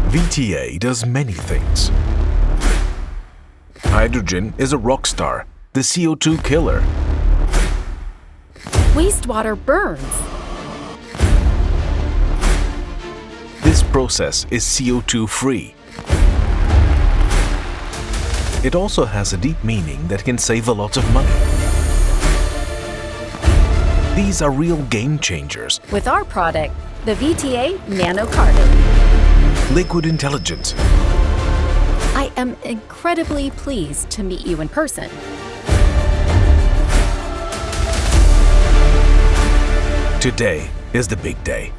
VTA does many things. Hydrogen is a rock star, the CO2 killer. Wastewater burns. This process is CO2 free. It also has a deep meaning that can save a lot of money. These are real game changers. With our product, the VTA nanocarbon. Liquid intelligence. I am incredibly pleased to meet you in person. Today is the big day.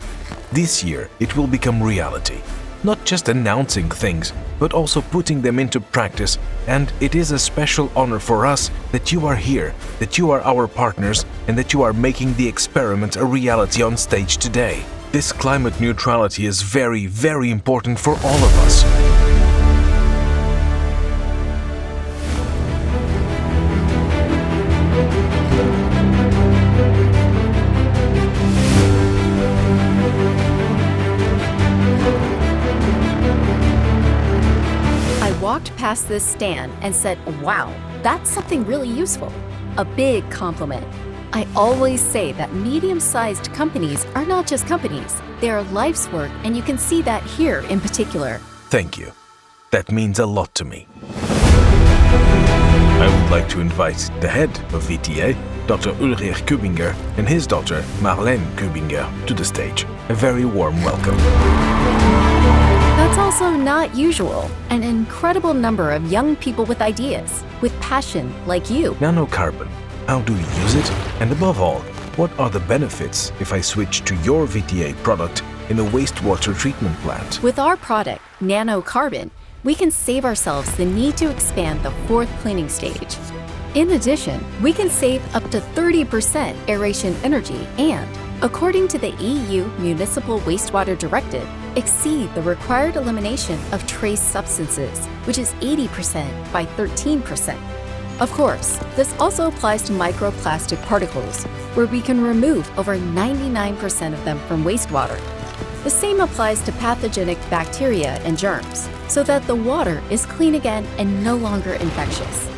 This year it will become reality. Not just announcing things, but also putting them into practice. And it is a special honor for us that you are here, that you are our partners, and that you are making the experiment a reality on stage today. This climate neutrality is very, very important for all of us. I walked past this stand and said, wow, that's something really useful. A big compliment. I always say that medium-sized companies are not just companies, they are life's work, and you can see that here in particular. Thank you. That means a lot to me. I would like to invite the head of VTA, Dr. Ulrich Kubinger, and his daughter, Marlen Kubinger, to the stage. A very warm welcome. That's also not usual. An incredible number of young people with ideas, with passion like you. Nanocarbon. How do we use it? And above all, what are the benefits if I switch to your VTA product in a wastewater treatment plant? With our product, nanocarbon, we can save ourselves the need to expand the fourth cleaning stage. In addition, we can save up to 30% aeration energy and, according to the EU Municipal Wastewater Directive, exceed the required elimination of trace substances, which is 80% by 13%. Of course, this also applies to microplastic particles, where we can remove over 99% of them from wastewater. The same applies to pathogenic bacteria and germs, so that the water is clean again and no longer infectious.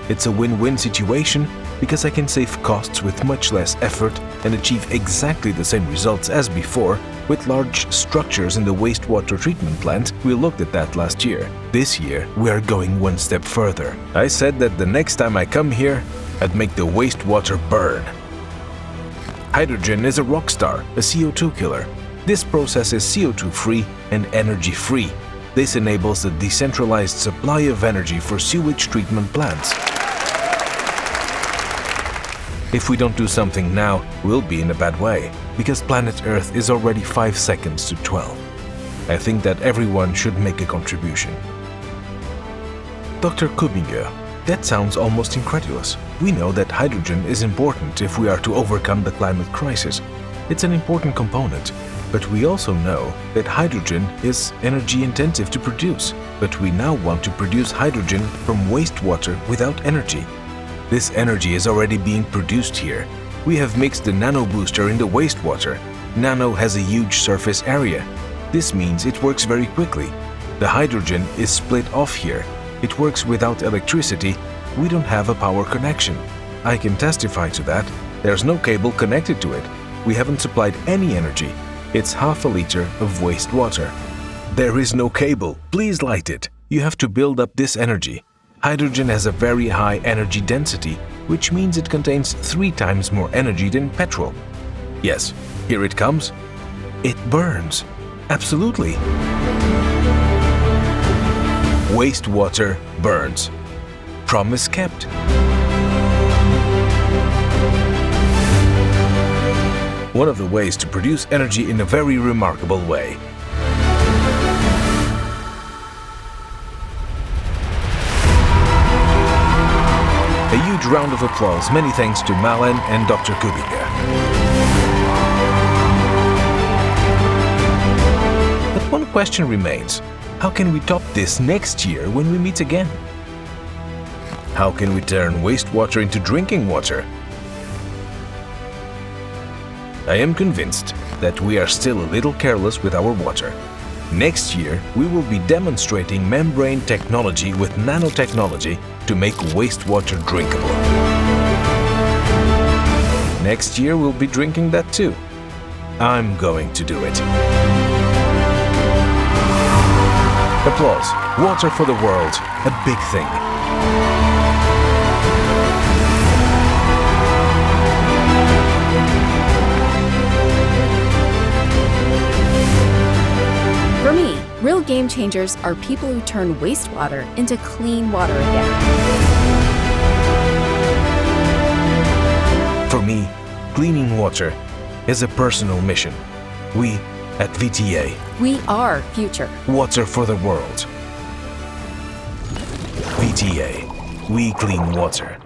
It's a win-win situation because I can save costs with much less effort and achieve exactly the same results as before with large structures in the wastewater treatment plant. We looked at that last year. This year, we are going one step further. I said that the next time I come here, I'd make the wastewater burn. Hydrogen is a rock star, a CO2 killer. This process is CO2-free and energy-free. This enables the decentralized supply of energy for sewage treatment plants. If we don't do something now, we'll be in a bad way, because planet Earth is already 5 seconds to 12. I think that everyone should make a contribution. Dr. Kubinger, that sounds almost incredulous. We know that hydrogen is important if we are to overcome the climate crisis. It's an important component, but we also know that hydrogen is energy intensive to produce. But we now want to produce hydrogen from wastewater without energy. This energy is already being produced here. We have mixed the nano booster in the wastewater. Nano has a huge surface area. This means it works very quickly. The hydrogen is split off here. It works without electricity. We don't have a power connection. I can testify to that. There's no cable connected to it. We haven't supplied any energy. It's half a liter of wastewater. There is no cable. Please light it. You have to build up this energy. Hydrogen has a very high energy density, which means it contains 3 times more energy than petrol. Yes, here it comes. It burns. Absolutely. Wastewater burns. Promise kept. One of the ways to produce energy in a very remarkable way. A huge round of applause. Many thanks to Marlen and Dr. Kubinger. But one question remains. How can we top this next year when we meet again? How can we turn wastewater into drinking water? I am convinced that we are still a little careless with our water. Next year, we will be demonstrating membrane technology with nanotechnology to make wastewater drinkable. Next year, we'll be drinking that too. I'm going to do it. Applause. Water for the world. A big thing. For me, real game changers are people who turn wastewater into clean water again. For me, cleaning water is a personal mission. We at VTA. We are future. Water for the world. VTA. We clean water.